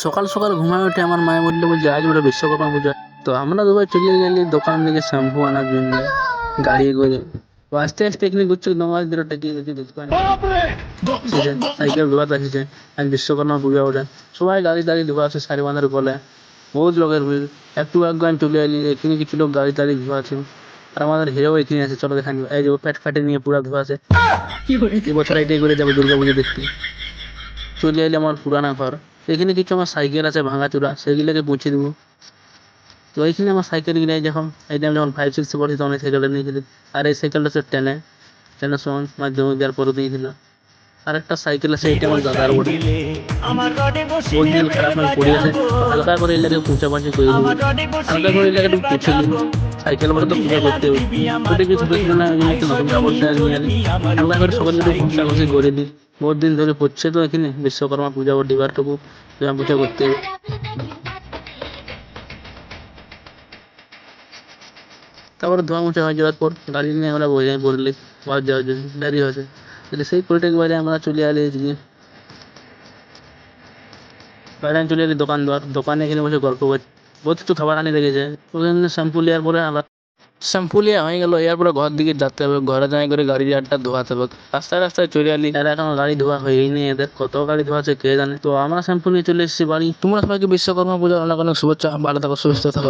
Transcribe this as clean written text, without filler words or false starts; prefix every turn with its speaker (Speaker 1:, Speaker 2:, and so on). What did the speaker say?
Speaker 1: সকাল সকাল ঘুমায় উঠে আমার মায়ে বললো যে আজ ওরা বিশ্বকর্মা পূজা। তো আমরা দুবার চলে গেলি দোকান থেকে শ্যাম্পু আনার জন্য গাড়ি করে। তো আস্তে আস্তে এখানে ঘুরছে নমাজ ধরে টেকে গেছি দোকান সাইকেল ধোয়া থাকছে। আজ বিশ্বকর্মা পূজা ওঠে, সবাই গাড়ি দাঁড়িয়ে ধোয়া আছে সারি বাঁধার বলে বহুত লোকের ভিড়। একটু আগে আমি চলে এলি, এখানে কিছু লোক গাড়ি দাঁড়িয়ে ধোয়া আছে। আর আমাদের হিরো এখানে আছে, চলো দেখানি। এই যে ও প্যাট ফ্যাটে নিয়ে পুরা ধোয়া আছে। এবছর এটাই করে যাবো দুর্গা পুজো দেখতে। চলে এলি আমার পুরানা ঘর। এখানে কিছু আমার সাইকেল আছে ভাঙাচোরা, সেগুলোকে মুছে দেবো। তো এইখানে আমার সাইকেল কিনে যখন এই টাইম যখন 5-6 পড়ি তখন এই সাইকেলটা নিয়েছিলি। আর এই সাইকেলটা হচ্ছে টেনের সময় মাধ্যমিক দেওয়ার পরে দিয়েছিল। আর একটা সাইকেল আছে, এটা আমার দাদার বটে, বহুত দিন খারাপ নয় পড়ে আছে। তো হালকা করে এলাকে পুঁচাপাঁচি করে দিবি, হালকা করে এলাকা একটু পুছে দিবি। সাইকেল বলে তো পূজা করতে হবে, ওইটা কিছু দেখলে না ওই জন্য একটা নতুন কাপড় দেওয়া নিয়ে আনি। হালকা করে সকালে একটু ঘষাঘষি করে দিই। বহুত দিন ধরে পড়ছে তো এখানে বিশ্বকর্মা পূজা ও দিবারটুকু পূজা করতে হবে। তারপরে ধোয়া মোছা হয়ে যাওয়ার পর গাড়ি নিয়ে আমরা বসে পড়লি বাস যাওয়ার জন্য, দেরি হয়েছে। তাহলে সেই পলিটেক বাইরে আমরা চলে এলি এদিকে। বাইরে আমি চলে এলি দোকানে এখানে বসে গল্প করছি। বহুত কিছু খাবার আনি রেখেছে। ওখানে শ্যাম্পু নেওয়ার পরে আবার শ্যাম্পু নেওয়া হয়ে গেল, এরপরে ঘর দিকে যেতে হবে। ঘরে যাই করে গাড়ি আটটা ধোয়াতে হবে। রাস্তায় রাস্তায় চলে এলি, এরা এখন গাড়ি ধোয়া হয়নি, এদের কত গাড়ি ধোয়া আছে কে জানে। তো আমরা শ্যাম্পু নিয়ে চলে এসেছি বাড়ি। তোমরা সবাইকে বিশ্বকর্মা পূজার অনেক অনেক শুভেচ্ছা, ভালো থাকো সুস্থ থাকো।